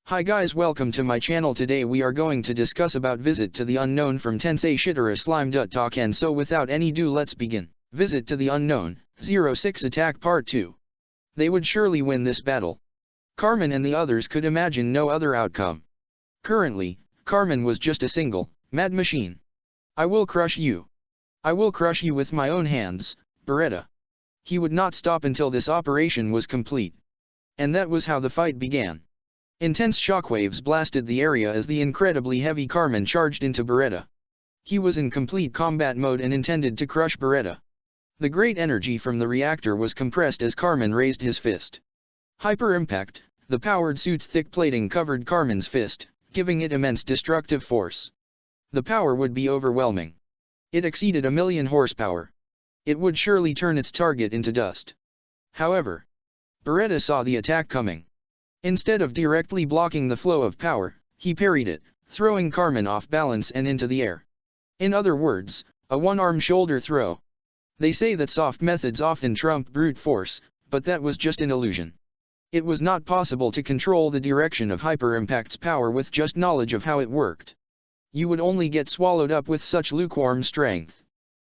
Hi guys, welcome to my channel. Today we are going to discuss about Visit to the Unknown from Tensei Shitara Slime Talk, and so without any ado let's begin. Visit to the Unknown, 06 Attack Part 2. They would surely win this battle. Carmen and the others could imagine no other outcome. Currently, Carmen was just a single, mad machine. I will crush you. I will crush you with my own hands, Beretta. He would not stop until this operation was complete. And that was how the fight began. Intense shockwaves blasted the area as the incredibly heavy Carmen charged into Beretta. He was in complete combat mode and intended to crush Beretta. The great energy from the reactor was compressed as Carmen raised his fist. Hyper impact, the powered suit's thick plating covered Carmen's fist, giving it immense destructive force. The power would be overwhelming. It exceeded 1,000,000 horsepower. It would surely turn its target into dust. However, Beretta saw the attack coming. Instead of directly blocking the flow of power, he parried it, throwing Carmen off balance and into the air. In other words, a one-arm shoulder throw. They say that soft methods often trump brute force, but that was just an illusion. It was not possible to control the direction of Hyper Impact's power with just knowledge of how it worked. You would only get swallowed up with such lukewarm strength.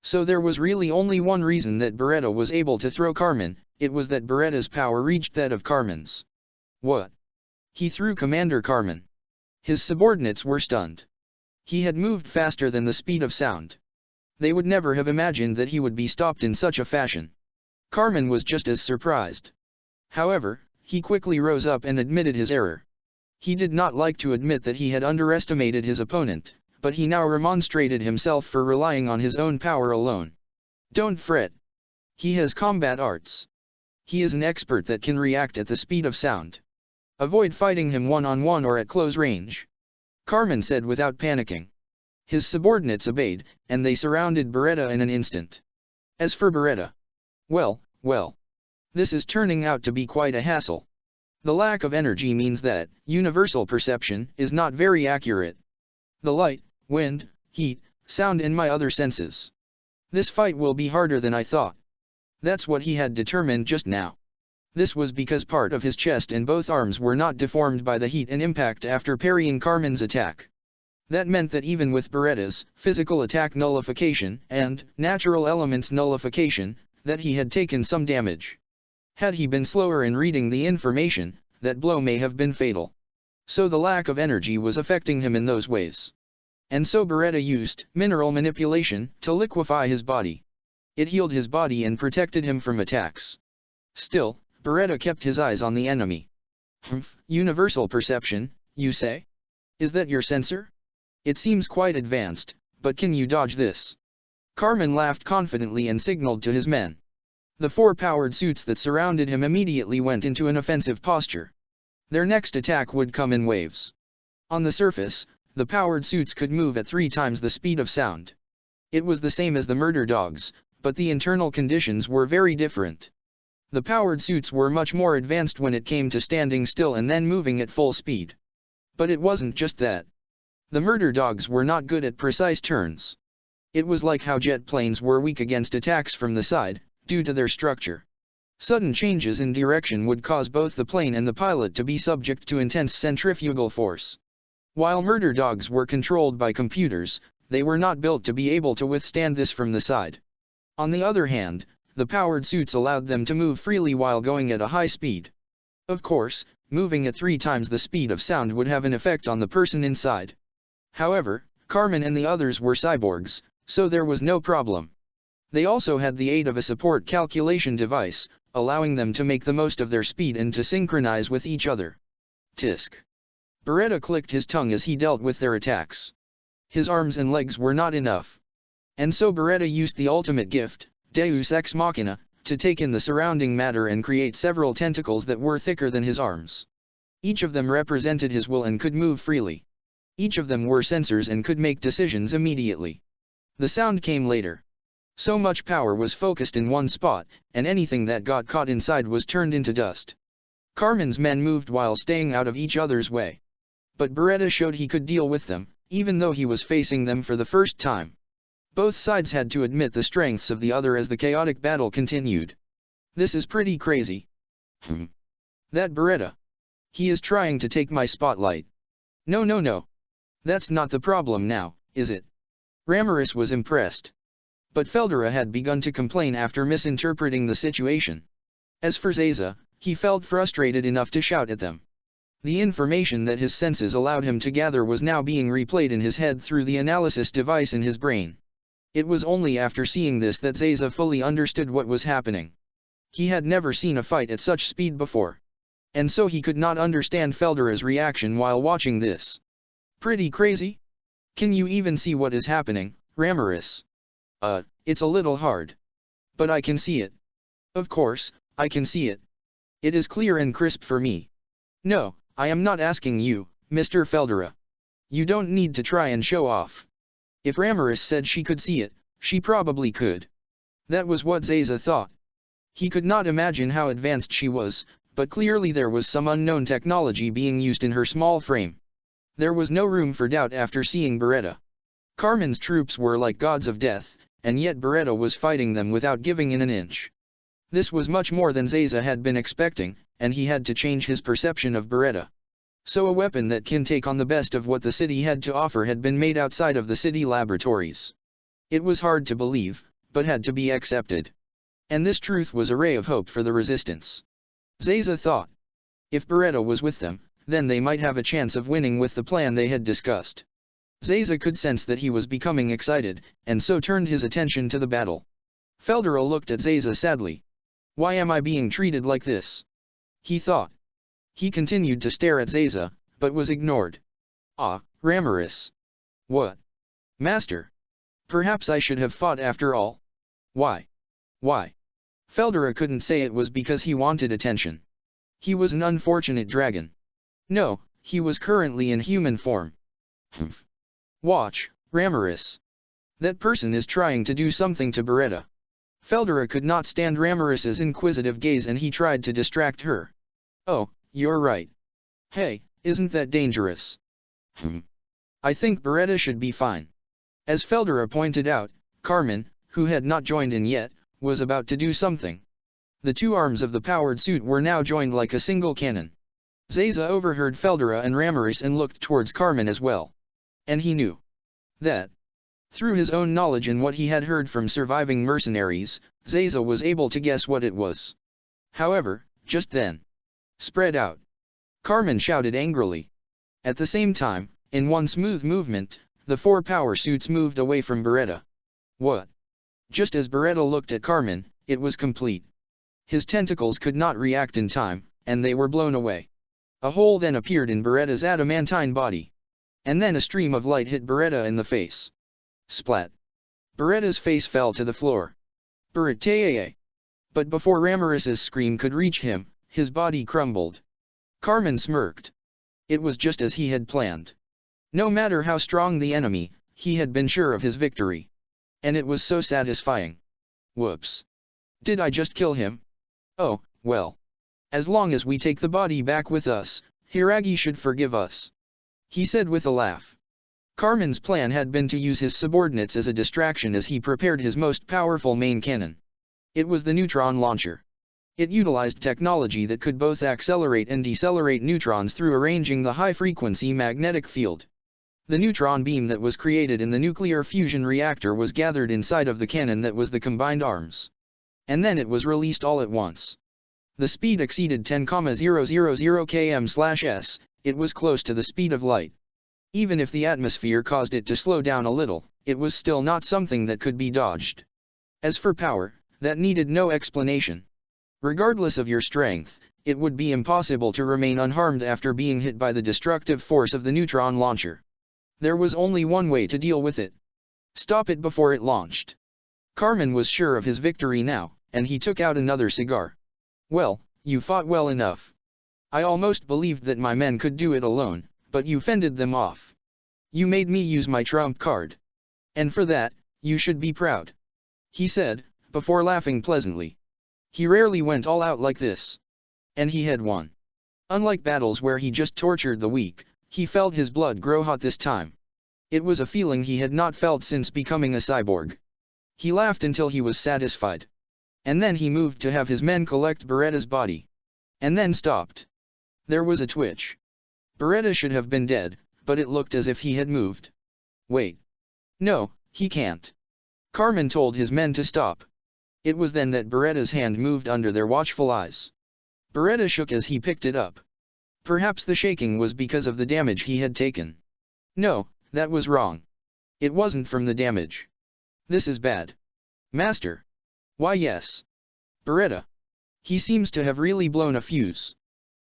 So there was really only one reason that Beretta was able to throw Carmen. It was that Beretta's power reached that of Carmen's. What? He threw Commander Carmen. His subordinates were stunned. He had moved faster than the speed of sound. They would never have imagined that he would be stopped in such a fashion. Carmen was just as surprised. However, he quickly rose up and admitted his error. He did not like to admit that he had underestimated his opponent, but he now remonstrated himself for relying on his own power alone. Don't fret. He has combat arts. He is an expert that can react at the speed of sound. Avoid fighting him one-on-one or at close range, Carmen said without panicking. His subordinates obeyed, and they surrounded Beretta in an instant. As for Beretta, well, this is turning out to be quite a hassle. The lack of energy means that universal perception is not very accurate. The light, wind, heat, sound in my other senses. This fight will be harder than I thought. That's what he had determined just now. This was because part of his chest and both arms were not deformed by the heat and impact after parrying Carmen's attack. That meant that even with Beretta's physical attack nullification and natural elements nullification, that he had taken some damage. Had he been slower in reading the information, that blow may have been fatal. So the lack of energy was affecting him in those ways. And so Beretta used mineral manipulation to liquefy his body. It healed his body and protected him from attacks. Still, Beretta kept his eyes on the enemy. Universal perception, you say? Is that your sensor? It seems quite advanced, but can you dodge this? Carmen laughed confidently and signaled to his men. The four powered suits that surrounded him immediately went into an offensive posture. Their next attack would come in waves. On the surface, the powered suits could move at 3 times the speed of sound. It was the same as the murder dogs, but the internal conditions were very different. The powered suits were much more advanced when it came to standing still and then moving at full speed. But it wasn't just that. The murder dogs were not good at precise turns. It was like how jet planes were weak against attacks from the side, due to their structure. Sudden changes in direction would cause both the plane and the pilot to be subject to intense centrifugal force. While murder dogs were controlled by computers, they were not built to be able to withstand this from the side. On the other hand, the powered suits allowed them to move freely while going at a high speed. Of course, moving at 3 times the speed of sound would have an effect on the person inside. However, Carmen and the others were cyborgs, so there was no problem. They also had the aid of a support calculation device, allowing them to make the most of their speed and to synchronize with each other. Tisk. Beretta clicked his tongue as he dealt with their attacks. His arms and legs were not enough. And so Beretta used the ultimate gift, Deus Ex Machina, to take in the surrounding matter and create several tentacles that were thicker than his arms. Each of them represented his will and could move freely. Each of them were sensors and could make decisions immediately. The sound came later. So much power was focused in one spot, and anything that got caught inside was turned into dust. Carmen's men moved while staying out of each other's way. But Beretta showed he could deal with them, even though he was facing them for the first time. Both sides had to admit the strengths of the other as the chaotic battle continued. This is pretty crazy. That Beretta. He is trying to take my spotlight. No, no, no. That's not the problem now, is it? Ramiris was impressed. But Feldera had begun to complain after misinterpreting the situation. As for Zaza, he felt frustrated enough to shout at them. The information that his senses allowed him to gather was now being replayed in his head through the analysis device in his brain. It was only after seeing this that Zaza fully understood what was happening. He had never seen a fight at such speed before. And so he could not understand Feldera's reaction while watching this. Pretty crazy? Can you even see what is happening, Ramiris? It's a little hard. But I can see it. Of course, I can see it. It is clear and crisp for me. No, I am not asking you, Mr. Feldera. You don't need to try and show off. If Ramiris said she could see it, she probably could. That was what Zaza thought. He could not imagine how advanced she was, but clearly there was some unknown technology being used in her small frame. There was no room for doubt after seeing Beretta. Carmen's troops were like gods of death, and yet Beretta was fighting them without giving in an inch. This was much more than Zaza had been expecting, and he had to change his perception of Beretta. So a weapon that can take on the best of what the city had to offer had been made outside of the city laboratories. It was hard to believe, but had to be accepted. And this truth was a ray of hope for the resistance. Zaza thought. If Beretta was with them, then they might have a chance of winning with the plan they had discussed. Zaza could sense that he was becoming excited, and so turned his attention to the battle. Feldera looked at Zaza sadly. Why am I being treated like this? He thought. He continued to stare at Zaza, but was ignored. Ah, Ramiris. What? Master. Perhaps I should have fought after all. Why? Why? Feldera couldn't say it was because he wanted attention. He was an unfortunate dragon. No, he was currently in human form. Humph. Watch, Ramiris. That person is trying to do something to Beretta. Feldera could not stand Ramiris's inquisitive gaze and he tried to distract her. Oh, you're right. Hey, isn't that dangerous? I think Beretta should be fine. As Feldera pointed out, Carmen, who had not joined in yet, was about to do something. The two arms of the powered suit were now joined like a single cannon. Zaza overheard Feldera and Ramiris and looked towards Carmen as well. And he knew that, through his own knowledge and what he had heard from surviving mercenaries, Zaza was able to guess what it was. However, just then, spread out, Carmen shouted angrily. At the same time, in one smooth movement, the four power suits moved away from Beretta. What? Just as Beretta looked at Carmen, it was complete. His tentacles could not react in time, and they were blown away. A hole then appeared in Beretta's adamantine body. And then a stream of light hit Beretta in the face. Splat. Beretta's face fell to the floor. Beretta! But before Ramiris's scream could reach him, his body crumbled. Carmen smirked. It was just as he had planned. No matter how strong the enemy, he had been sure of his victory. And it was so satisfying. Whoops. Did I just kill him? Oh, well. As long as we take the body back with us, Hiragi should forgive us. He said with a laugh. Carmen's plan had been to use his subordinates as a distraction as he prepared his most powerful main cannon. It was the neutron launcher. It utilized technology that could both accelerate and decelerate neutrons through arranging the high-frequency magnetic field. The neutron beam that was created in the nuclear fusion reactor was gathered inside of the cannon that was the combined arms. And then it was released all at once. The speed exceeded 10,000 km/s, it was close to the speed of light. Even if the atmosphere caused it to slow down a little, it was still not something that could be dodged. As for power, that needed no explanation. Regardless of your strength, it would be impossible to remain unharmed after being hit by the destructive force of the neutron launcher. There was only one way to deal with it. Stop it before it launched. Carmen was sure of his victory now, and he took out another cigar. Well, you fought well enough. I almost believed that my men could do it alone, but you fended them off. You made me use my trump card. And for that, you should be proud. He said, before laughing pleasantly. He rarely went all out like this. And he had won. Unlike battles where he just tortured the weak, he felt his blood grow hot this time. It was a feeling he had not felt since becoming a cyborg. He laughed until he was satisfied. And then he moved to have his men collect Beretta's body. And then stopped. There was a twitch. Beretta should have been dead, but it looked as if he had moved. Wait. No, he can't. Carmen told his men to stop. It was then that Beretta's hand moved under their watchful eyes. Beretta shook as he picked it up. Perhaps the shaking was because of the damage he had taken. No, that was wrong. It wasn't from the damage. This is bad. Master. Why yes. Beretta. He seems to have really blown a fuse.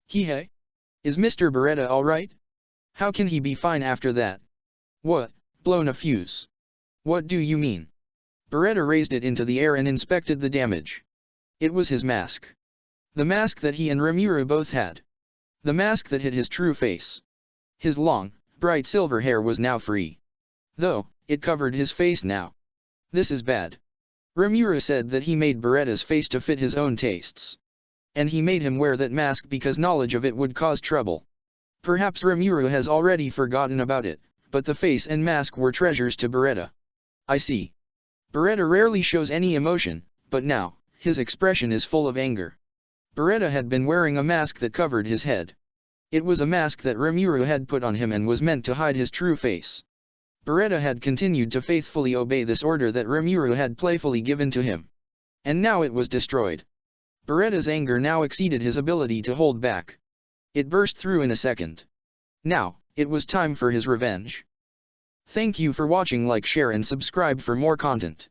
Hey? Is Mr. Beretta alright? How can he be fine after that? What, blown a fuse? What do you mean? Beretta raised it into the air and inspected the damage. It was his mask. The mask that he and Rimuru both had. The mask that hid his true face. His long, bright silver hair was now free. Though, it covered his face now. This is bad. Rimuru said that he made Beretta's face to fit his own tastes. And he made him wear that mask because knowledge of it would cause trouble. Perhaps Rimuru has already forgotten about it, but the face and mask were treasures to Beretta. I see. Beretta rarely shows any emotion, but now, his expression is full of anger. Beretta had been wearing a mask that covered his head. It was a mask that Rimuru had put on him and was meant to hide his true face. Beretta had continued to faithfully obey this order that Rimuru had playfully given to him. And now it was destroyed. Beretta's anger now exceeded his ability to hold back. It burst through in a second. Now, it was time for his revenge. Thank you for watching. Like, share and subscribe for more content.